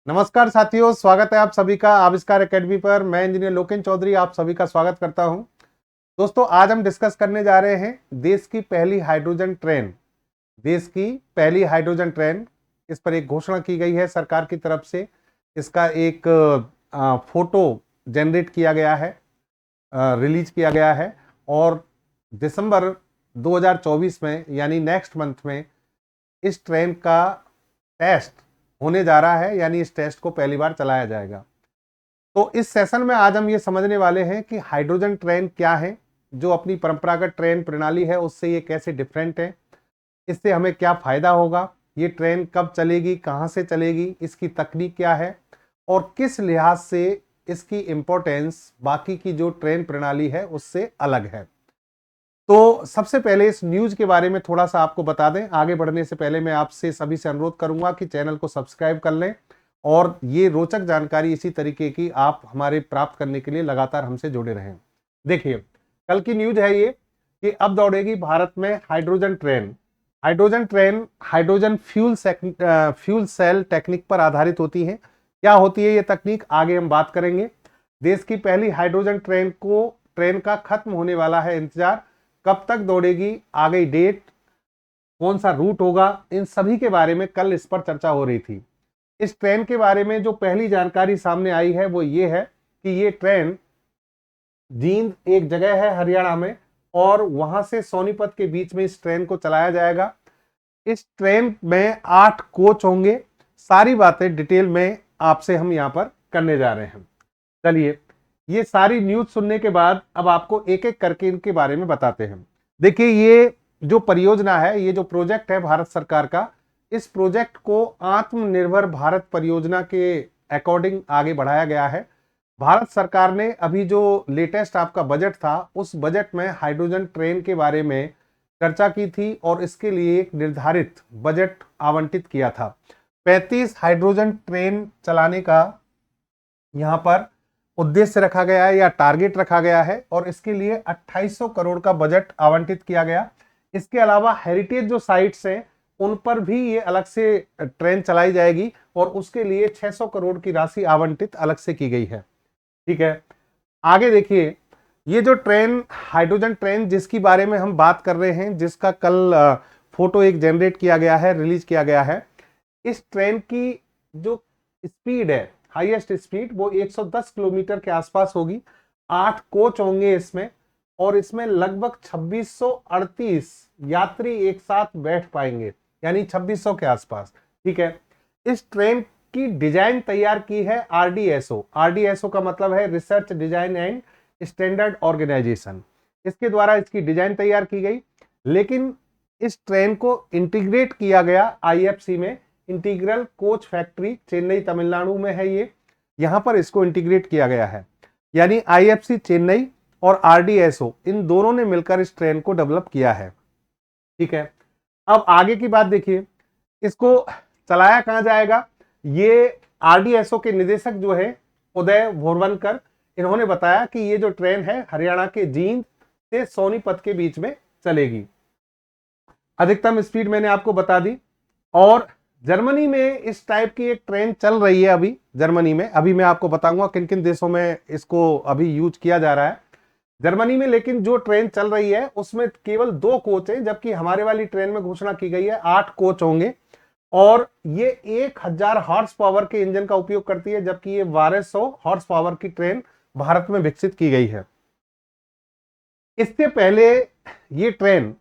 नमस्कार साथियों, स्वागत है आप सभी का आविष्कार एकेडमी पर। मैं इंजीनियर लोकेन चौधरी आप सभी का स्वागत करता हूं। दोस्तों, आज हम डिस्कस करने जा रहे हैं देश की पहली हाइड्रोजन ट्रेन। देश की पहली हाइड्रोजन ट्रेन, इस पर एक घोषणा की गई है सरकार की तरफ से। इसका एक फोटो जनरेट किया गया है, रिलीज किया गया है और दिसंबर 2024 में यानी नेक्स्ट मंथ में इस ट्रेन का टेस्ट होने जा रहा है, यानी इस टेस्ट को पहली बार चलाया जाएगा। तो इस सेशन में आज हम ये समझने वाले हैं कि हाइड्रोजन ट्रेन क्या है, जो अपनी परंपरागत ट्रेन प्रणाली है उससे ये कैसे डिफरेंट है, इससे हमें क्या फायदा होगा, ये ट्रेन कब चलेगी, कहाँ से चलेगी, इसकी तकनीक क्या है और किस लिहाज से इसकी इंपॉर्टेंस बाकी की जो ट्रेन प्रणाली है उससे अलग है। तो सबसे पहले इस न्यूज के बारे में थोड़ा सा आपको बता दें। आगे बढ़ने से पहले मैं आपसे सभी से अनुरोध करूंगा कि चैनल को सब्सक्राइब कर लें और ये रोचक जानकारी इसी तरीके की आप हमारे प्राप्त करने के लिए लगातार हमसे जुड़े रहें। देखिए, कल की न्यूज है ये कि अब दौड़ेगी भारत में hydrogen train. Hydrogen train hydrogen fuel cell technique पर आधारित होती है। क्या होती है ये तकनीक, आगे हम बात करेंगे। देश की पहली हाइड्रोजन ट्रेन का खत्म होने वाला है इंतजार। कब तक दौड़ेगी, आ गई डेट, कौन सा रूट होगा, इन सभी के बारे में कल इस पर चर्चा हो रही थी। इस ट्रेन के बारे में जो पहली जानकारी सामने आई है वो ये है कि ये ट्रेन जींद एक जगह है हरियाणा में और वहां से सोनीपत के बीच में इस ट्रेन को चलाया जाएगा। इस ट्रेन में 8 कोच होंगे। सारी बातें डिटेल में आपसे हम यहां पर करने जा रहे हैं। चलिए, ये सारी न्यूज सुनने के बाद अब आपको एक एक करके इनके बारे में बताते हैं। देखिए, ये जो परियोजना है, ये जो प्रोजेक्ट है भारत सरकार का, इस प्रोजेक्ट को आत्मनिर्भर भारत परियोजना के अकॉर्डिंग आगे बढ़ाया गया है। भारत सरकार ने अभी जो लेटेस्ट आपका बजट था, उस बजट में हाइड्रोजन ट्रेन के बारे में चर्चा की थी और इसके लिए एक निर्धारित बजट आवंटित किया था। 35 हाइड्रोजन ट्रेन चलाने का यहां पर उद्देश्य रखा गया है या टारगेट रखा गया है और इसके लिए 2800 करोड़ का बजट आवंटित किया गया। इसके अलावा हेरिटेज जो साइट्स हैं उन पर भी ये अलग से ट्रेन चलाई जाएगी और उसके लिए 600 करोड़ की राशि आवंटित अलग से की गई है। ठीक है, आगे देखिए, ये जो ट्रेन हाइड्रोजन ट्रेन जिसकी बारे में हम बात कर रहे हैं, जिसका कल फोटो एक जनरेट किया गया है, रिलीज किया गया है, इस ट्रेन की जो स्पीड है, हाईएस्ट स्पीड, वो 110 किलोमीटर के आसपास होगी। 8 कोच होंगे इसमें और इसमें लगभग 2638 यात्री एक साथ बैठ पाएंगे, यानी 2600 के आसपास। ठीक है, इस ट्रेन की डिजाइन तैयार की है आरडीएसओ। आरडीएसओ का मतलब है research design and standard organisation. इसके द्वारा इसकी डिजाइन तैयार की गई, लेकिन इस ट्रेन को इंटीग्रेट किया गया आईएफसी में। Integral coach factory Chennai Tamil Nadu में है ये, यहां पर इसको इंटीग्रेट किया गया है। यानी आईएफसी चेन्नई और आरडीएसओ इन दोनों ने मिलकर इस ट्रेन को डेवलप किया है। ठीक है, अब आगे की बात देखिए, इसको चलाया कहां जाएगा। ये आरडीएसओ के निदेशक जो है उदय भोरवनकर, इन्होंने बताया कि ये जो ट्रेन है हरियाणा के जींद से सोनीपत के बीच में चलेगी। अधिकतम स्पीड मैंने आपको बता दी। और जर्मनी में इस टाइप की एक ट्रेन चल रही है अभी जर्मनी में। अभी मैं आपको बताऊंगा किन किन देशों में इसको अभी यूज किया जा रहा है जर्मनी में। लेकिन जो ट्रेन चल रही है उसमें केवल 2 कोच है, जबकि हमारे वाली ट्रेन में घोषणा की गई है 8 कोच होंगे और ये 1000 हॉर्स पावर के इंजन का उपयोग करती है, जबकि ये 1200 हॉर्स पावर की ट्रेन भारत में विकसित की गई है। इससे पहले ये ट्रेन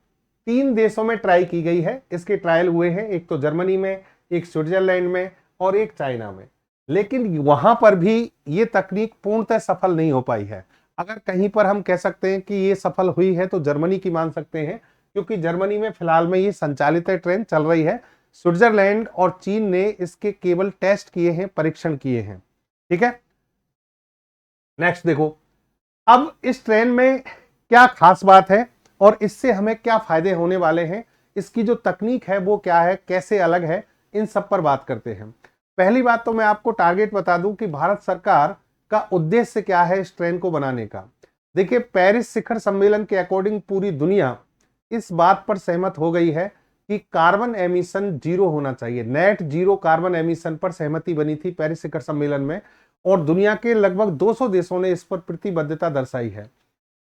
3 देशों में ट्राई की गई है। इसके ट्रायल हुए हैं, एक तो जर्मनी में, एक स्विट्जरलैंड में और एक चाइना में। लेकिन वहां पर भी ये तकनीक पूर्णतः सफल नहीं हो पाई है। अगर कहीं पर हम कह सकते हैं कि ये सफल हुई है तो जर्मनी की मान सकते हैं, क्योंकि जर्मनी में फिलहाल में ये संचालित ट्रेन चल रही है। स्विट्जरलैंड और चीन ने इसके केवल टेस्ट किए हैं, परीक्षण किए हैं। ठीक है, नेक्स्ट देखो, अब इस ट्रेन में क्या खास बात है और इससे हमें क्या फायदे होने वाले हैं, इसकी जो तकनीक है वो क्या है, कैसे अलग है, इन सब पर बात करते हैं। पहली बात तो मैं आपको टारगेट बता दूं कि भारत सरकार का उद्देश्य क्या है इस ट्रेन को बनाने का। देखिए, पेरिस शिखर सम्मेलन के अकॉर्डिंग पूरी दुनिया इस बात पर सहमत हो गई है कि कार्बन एमिशन जीरो होना चाहिए। नेट जीरो कार्बन एमिशन पर सहमति बनी थी पेरिस शिखर सम्मेलन में, और दुनिया के लगभग 200 देशों ने इस पर प्रतिबद्धता दर्शाई है।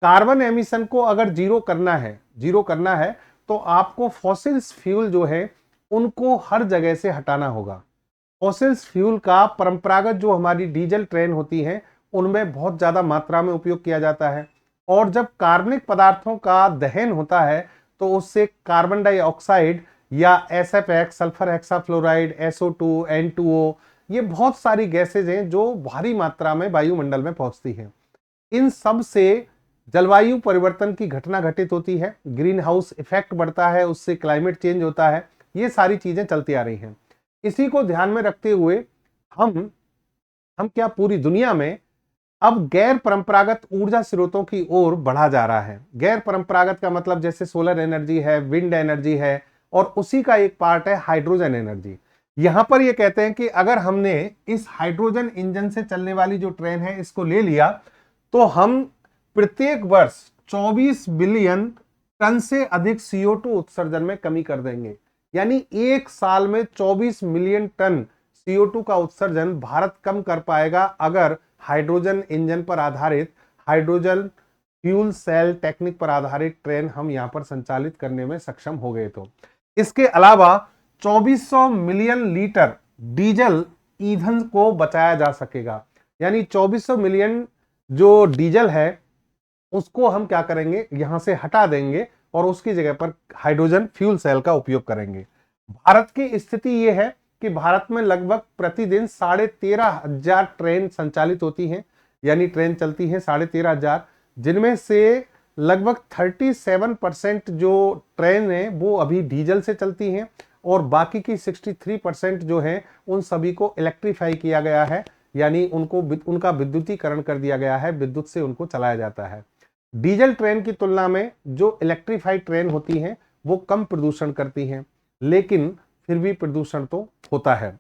कार्बन एमिशन को अगर जीरो करना है तो आपको फॉसिल्स फ्यूल जो है उनको हर जगह से हटाना होगा। फॉसिल्स फ्यूल का परंपरागत जो हमारी डीजल ट्रेन होती हैं उनमें बहुत ज्यादा मात्रा में उपयोग किया जाता है, और जब कार्बनिक पदार्थों का दहन होता है तो उससे कार्बन डाइऑक्साइड या SFX sulphur hexafluoride, SO2, N2O, ये बहुत सारी गैसेज हैं जो भारी मात्रा में वायुमंडल में पहुंचती हैं। इन सब से जलवायु परिवर्तन की घटना घटित होती है, ग्रीन हाउस इफेक्ट बढ़ता है, उससे क्लाइमेट चेंज होता है, ये सारी चीजें चलती आ रही हैं। इसी को ध्यान में रखते हुए हम क्या पूरी दुनिया में अब गैर परंपरागत ऊर्जा स्रोतों की ओर बढ़ा जा रहा है। गैर परंपरागत का मतलब जैसे सोलर एनर्जी है, विंड एनर्जी है, और उसी का एक पार्ट है हाइड्रोजन एनर्जी। यहां पर ये कहते हैं कि अगर हमने इस हाइड्रोजन इंजन से चलने वाली जो ट्रेन है इसको ले लिया तो हम प्रत्येक वर्ष 24 बिलियन टन से अधिक CO2 उत्सर्जन में कमी कर देंगे। यानी एक साल में 24 मिलियन टन CO2 का उत्सर्जन भारत कम कर पाएगा अगर हाइड्रोजन इंजन पर आधारित, हाइड्रोजन फ्यूल सेल टेक्निक पर आधारित ट्रेन हम यहां पर संचालित करने में सक्षम हो गए तो। इसके अलावा 2400 मिलियन लीटर डीजल ईंधन को बचाया जा सकेगा। यानी 2400 मिलियन जो डीजल है उसको हम क्या करेंगे, यहां से हटा देंगे और उसकी जगह पर हाइड्रोजन फ्यूल सेल का उपयोग करेंगे। भारत की स्थिति यह है कि भारत में लगभग प्रतिदिन 13,500 ट्रेन संचालित होती हैं, यानी ट्रेन चलती है 13,500, जिनमें से लगभग 37% जो ट्रेन है वो अभी डीजल से चलती हैं, और बाकी की 63% जो है उन सभी को इलेक्ट्रीफाई किया गया है, यानी उनका विद्युतीकरण कर दिया गया है, विद्युत से उनको चलाया जाता है। डीजल ट्रेन की तुलना में जो इलेक्ट्रीफाइड ट्रेन होती हैं वो कम प्रदूषण करती हैं, लेकिन फिर भी प्रदूषण तो होता है।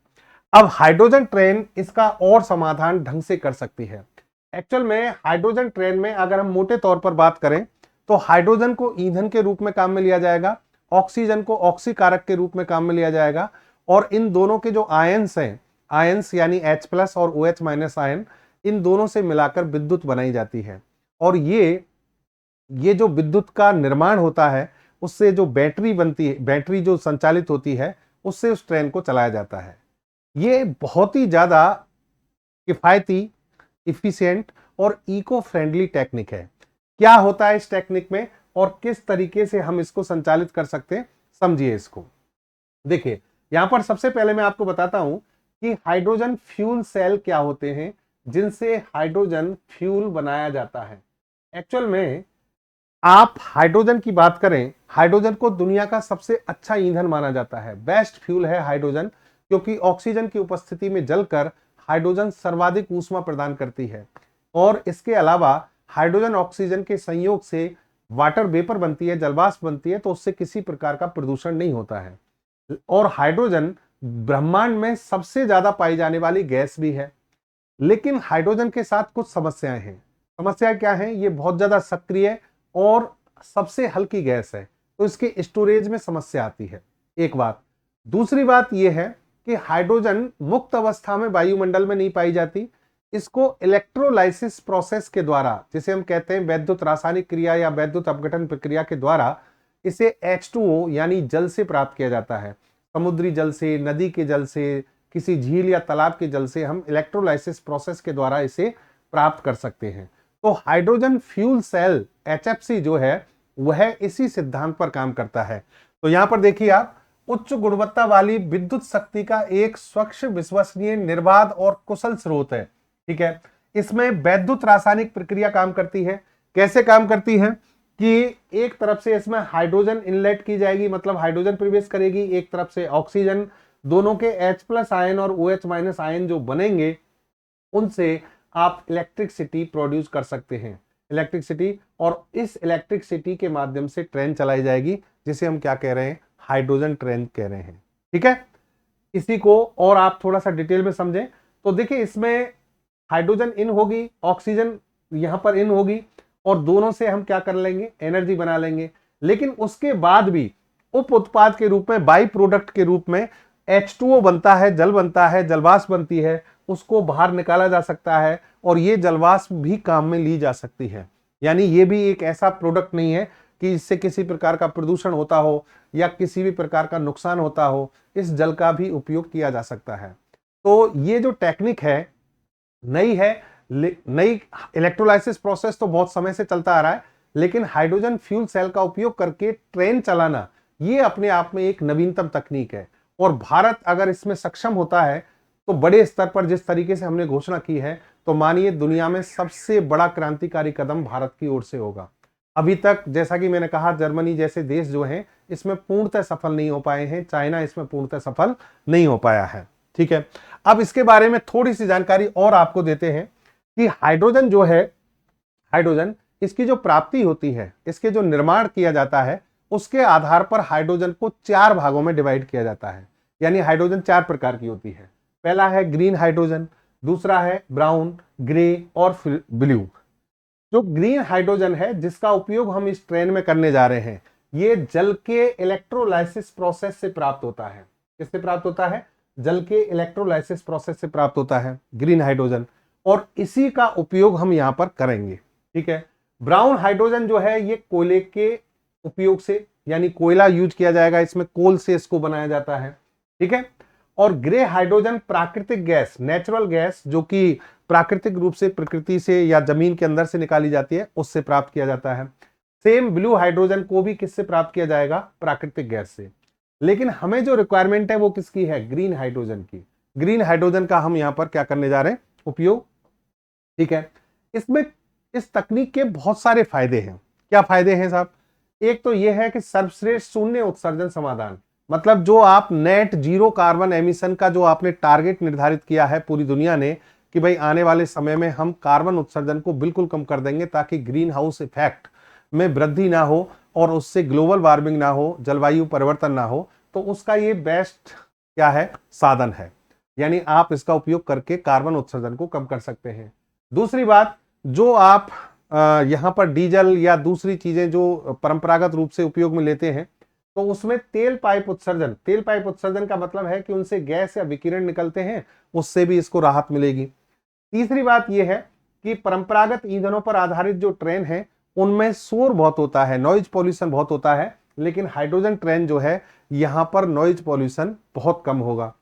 अब हाइड्रोजन ट्रेन इसका और समाधान ढंग से कर सकती है। एक्चुअल में हाइड्रोजन ट्रेन में अगर हम मोटे तौर पर बात करें तो हाइड्रोजन को ईंधन के रूप में काम में लिया जाएगा, ऑक्सीजन को ऑक्सीकारक के रूप में काम में लिया जाएगा, और इन दोनों के जो आयंस हैं, आयंस यानी H+ और OH- आयन, इन दोनों से मिलाकर विद्युत बनाई जाती है, और ये जो विद्युत का निर्माण होता है उससे जो बैटरी बनती है, बैटरी जो संचालित होती है उससे उस ट्रेन को चलाया जाता है। ये बहुत ही ज्यादा किफायती, इफिशिएंट और इको फ्रेंडली टेक्निक है। क्या होता है इस टेक्निक में और किस तरीके से हम इसको संचालित कर सकते हैं, समझिए इसको। देखिए यहां पर सबसे पहले मैं आपको बताता हूं कि हाइड्रोजन फ्यूल सेल क्या होते हैं जिनसे हाइड्रोजन फ्यूल बनाया जाता है। एक्चुअल में आप हाइड्रोजन की बात करें, हाइड्रोजन को दुनिया का सबसे अच्छा ईंधन माना जाता है, बेस्ट फ्यूल है हाइड्रोजन, क्योंकि ऑक्सीजन की उपस्थिति में जलकर हाइड्रोजन सर्वाधिक ऊष्मा प्रदान करती है, और इसके अलावा हाइड्रोजन ऑक्सीजन के संयोग से वाटर वेपर बनती है, जलवाष्प बनती है, तो उससे किसी प्रकार का प्रदूषण नहीं होता है। और हाइड्रोजन ब्रह्मांड में सबसे ज्यादा पाई जाने वाली गैस भी है। लेकिन हाइड्रोजन के साथ कुछ समस्याएं हैं। समस्याएं क्या हैं? ये बहुत ज्यादा सक्रिय और सबसे हल्की गैस है, तो इसके स्टोरेज में समस्या आती है, एक बात। दूसरी बात यह है कि हाइड्रोजन मुक्त अवस्था में वायुमंडल में नहीं पाई जाती, इसको इलेक्ट्रोलाइसिस प्रोसेस के द्वारा, जिसे हम कहते हैं वैद्युत रासायनिक क्रिया या वैद्युत अपघटन प्रक्रिया के द्वारा, इसे H2O यानी जल से प्राप्त किया जाता है। समुद्री जल से, नदी के जल से, किसी झील या तालाब के जल से हम इलेक्ट्रोलाइसिस प्रोसेस के द्वारा इसे प्राप्त कर सकते हैं। तो हाइड्रोजन फ्यूल सेल HFC जो है वह इसी सिद्धांत पर काम करता है। तो यहां पर देखिए आप, उच्च गुणवत्ता वाली विद्युत शक्ति का एक स्वच्छ, विश्वसनीय, निर्बाध और कुशल स्रोत है। ठीक है, इसमें वैद्युत रासायनिक प्रक्रिया काम करती है। कैसे काम करती है कि एक तरफ से इसमें हाइड्रोजन इनलेट की जाएगी, मतलब हाइड्रोजन प्रवेश करेगी, एक तरफ से ऑक्सीजन, दोनों के H+ आयन और OH- आयन जो बनेंगे उनसे आप इलेक्ट्रिसिटी प्रोड्यूस कर सकते हैं, इलेक्ट्रिसिटी, और इस इलेक्ट्रिसिटी के माध्यम से ट्रेन चलाई जाएगी, जिसे हम क्या कह रहे हैं, हाइड्रोजन ट्रेन कह रहे हैं। ठीक है, इसी को और आप थोड़ा सा डिटेल में समझें तो देखिए, इसमें हाइड्रोजन इन होगी, ऑक्सीजन यहां पर इन होगी, और दोनों से हम क्या कर लेंगे, एनर्जी बना लेंगे। लेकिन उसके बाद भी उप उत्पाद के रूप में, बाई प्रोडक्ट के रूप में H2O बनता है, जल बनता है, जलवाष्प बनती है, उसको बाहर निकाला जा सकता है और ये जलवाष्प भी काम में ली जा सकती है। यानी ये भी एक ऐसा प्रोडक्ट नहीं है कि इससे किसी प्रकार का प्रदूषण होता हो या किसी भी प्रकार का नुकसान होता हो, इस जल का भी उपयोग किया जा सकता है। तो ये जो टेक्निक है नई है, नई इलेक्ट्रोलाइसिस प्रोसेस तो बहुत समय से चलता आ रहा है, लेकिन हाइड्रोजन फ्यूल सेल का उपयोग करके ट्रेन चलाना ये अपने आप में एक नवीनतम तकनीक है। और भारत अगर इसमें सक्षम होता है तो बड़े स्तर पर जिस तरीके से हमने घोषणा की है, तो मानिए दुनिया में सबसे बड़ा क्रांतिकारी कदम भारत की ओर से होगा। अभी तक जैसा कि मैंने कहा, जर्मनी जैसे देश जो हैं इसमें पूर्णतः सफल नहीं हो पाए हैं, चाइना इसमें पूर्णतः सफल नहीं हो पाया है। ठीक है, अब इसके बारे में थोड़ी सी जानकारी और आपको देते हैं कि हाइड्रोजन जो है, हाइड्रोजन इसकी जो प्राप्ति होती है, इसके जो निर्माण किया जाता है, उसके आधार पर हाइड्रोजन को 4 भागों में डिवाइड किया जाता है। यानी हाइड्रोजन 4 प्रकार की होती है। पहला है ग्रीन हाइड्रोजन, दूसरा है ब्राउन, ग्रे और ब्लू। जो ग्रीन हाइड्रोजन है जिसका उपयोग हम इस ट्रेन में करने जा रहे हैं, ये जल के इलेक्ट्रोलाइसिस प्रोसेस से प्राप्त होता है। किससे प्राप्त होता है? जल के इलेक्ट्रोलाइसिस प्रोसेस से प्राप्त होता है ग्रीन हाइड्रोजन, और इसी का उपयोग हम यहां पर करेंगे। ठीक है, ब्राउन हाइड्रोजन जो है ये कोयले के उपयोग से, यानी कोयला यूज किया जाएगा, इसमें कोल से इसको बनाया जाता है। ठीक है, और ग्रे हाइड्रोजन प्राकृतिक गैस, नेचुरल गैस, जो कि प्राकृतिक रूप से प्रकृति से या जमीन के अंदर से निकाली जाती है, उससे प्राप्त किया जाता है। सेम ब्लू हाइड्रोजन को भी किससे प्राप्त किया जाएगा? प्राकृतिक गैस से। लेकिन हमें जो रिक्वायरमेंट है वो किसकी है? ग्रीन हाइड्रोजन की। ग्रीन हाइड्रोजन का हम यहां पर क्या करने जा रहे हैं? उपयोग। ठीक है, इसमें इस तकनीक के बहुत सारे फायदे हैं। क्या फायदे हैं साहब? एक तो यह है कि सर्वश्रेष्ठ शून्य उत्सर्जन समाधान, मतलब जो आप नेट जीरो कार्बन एमिशन का जो आपने टारगेट निर्धारित किया है पूरी दुनिया ने कि भाई आने वाले समय में हम कार्बन उत्सर्जन को बिल्कुल कम कर देंगे ताकि ग्रीन हाउस इफेक्ट में वृद्धि ना हो और उससे ग्लोबल वार्मिंग ना हो, जलवायु परिवर्तन ना हो, तो उसका ये बेस्ट क्या है? साधन है। यानी आप इसका उपयोग करके कार्बन उत्सर्जन को कम कर सकते हैं। दूसरी बात, जो आप यहां पर डीजल या दूसरी चीजें जो परंपरागत रूप से उपयोग में लेते हैं, तो उसमें तेल पाइप उत्सर्जन, तेल पाइप उत्सर्जन का मतलब है कि उनसे गैस या विकिरण निकलते हैं, उससे भी इसको राहत मिलेगी। तीसरी बात यह है कि परंपरागत ईंधनों पर आधारित जो ट्रेन है उनमें शोर बहुत होता है, नॉइज पॉल्यूशन बहुत होता है, लेकिन हाइड्रोजन ट्रेन जो है यहां पर नॉइज पॉल्यूशन बहुत कम होगा।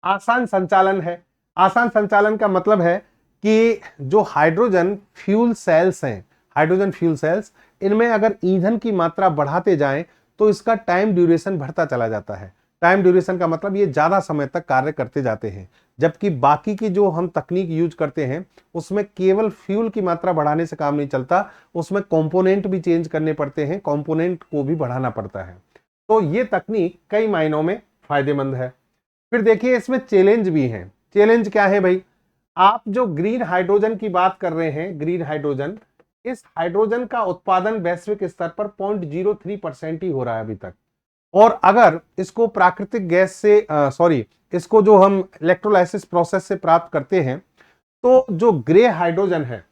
आसान संचालन है। आसान संचालन का मतलब है कि जो हाइड्रोजन फ्यूल सेल्स हैं, हाइड्रोजन फ्यूल सेल्स, इनमें अगर ईंधन की मात्रा बढ़ाते जाएं तो इसका टाइम ड्यूरेशन बढ़ता चला जाता है। टाइम ड्यूरेशन का मतलब ये ज्यादा समय तक कार्य करते जाते हैं, जबकि बाकी की जो हम तकनीक यूज करते हैं उसमें केवल फ्यूल की मात्रा बढ़ाने से काम नहीं चलता, उसमें कंपोनेंट भी चेंज करने पड़ते हैं, कंपोनेंट को भी बढ़ाना पड़ता है। तो ये तकनीक कई मायनों में फायदेमंद है। फिर देखिए इसमें चैलेंज भी हैं। चैलेंज क्या है भाई? आप जो ग्रीन हाइड्रोजन की बात कर रहे हैं, ग्रीन हाइड्रोजन, इस हाइड्रोजन का उत्पादन वैश्विक स्तर पर 0.03% ही हो रहा है अभी तक। और अगर इसको प्राकृतिक गैस से इसको जो हम इलेक्ट्रोलाइसिस प्रोसेस से प्राप्त करते हैं, तो जो ग्रे हाइड्रोजन है,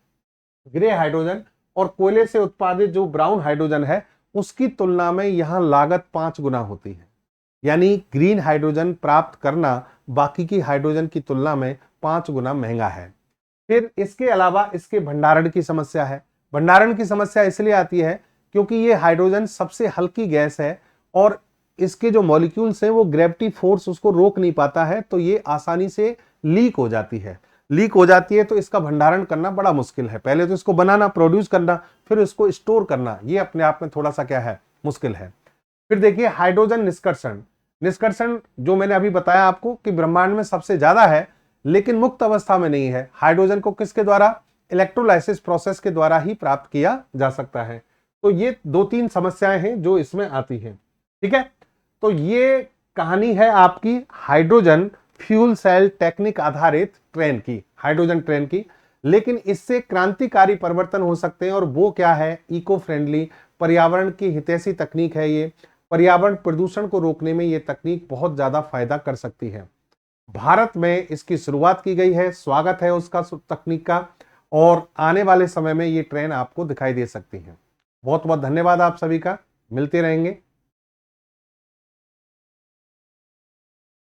ग्रे हाइड्रोजन और कोयले से उत्पादित जो ब्राउन हाइड्रोजन है, उसकी तुलना में यहां लागत 5 गुना होती है। यानी ग्रीन हाइड्रोजन प्राप्त करना बाकी की हाइड्रोजन की तुलना में 5 गुना महंगा है। फिर इसके अलावा इसके भंडारण की समस्या है। भंडारण की समस्या इसलिए आती है क्योंकि ये हाइड्रोजन सबसे हल्की गैस है और इसके जो मॉलिक्यूल्स हैं वो ग्रेविटी फोर्स उसको रोक नहीं पाता है, तो ये आसानी से लीक हो जाती है। लीक हो जाती है तो इसका भंडारण करना बड़ा मुश्किल है। पहले तो इसको बनाना, प्रोड्यूस करना, फिर इसको स्टोर करना, ये अपने आप में थोड़ा सा क्या है? मुश्किल है। फिर देखिए हाइड्रोजन निष्कर्षण। निष्कर्षण जो मैंने अभी बताया आपको कि ब्रह्मांड में सबसे ज्यादा है, लेकिन मुक्त अवस्था में नहीं है। हाइड्रोजन को किसके द्वारा? इलेक्ट्रोलाइसिस प्रोसेस के द्वारा ही प्राप्त किया जा सकता है। तो ये 2-3 समस्याएं हैं जो इसमें आती हैं। ठीक है, तो ये कहानी है आपकी हाइड्रोजन फ्यूल सेल टेक्निक आधारित ट्रेन की, हाइड्रोजन ट्रेन की। लेकिन इससे क्रांतिकारी परिवर्तन हो सकते हैं, और वो क्या है? इको फ्रेंडली, पर्यावरण की हितैषी तकनीक है ये। पर्यावरण प्रदूषण को रोकने में ये तकनीक बहुत ज्यादा फायदा कर सकती है। भारत में इसकी शुरुआत की गई है, स्वागत है उसका तकनीक का, और आने वाले समय में ये ट्रेन आपको दिखाई दे सकती है। बहुत बहुत धन्यवाद आप सभी का, मिलते रहेंगे।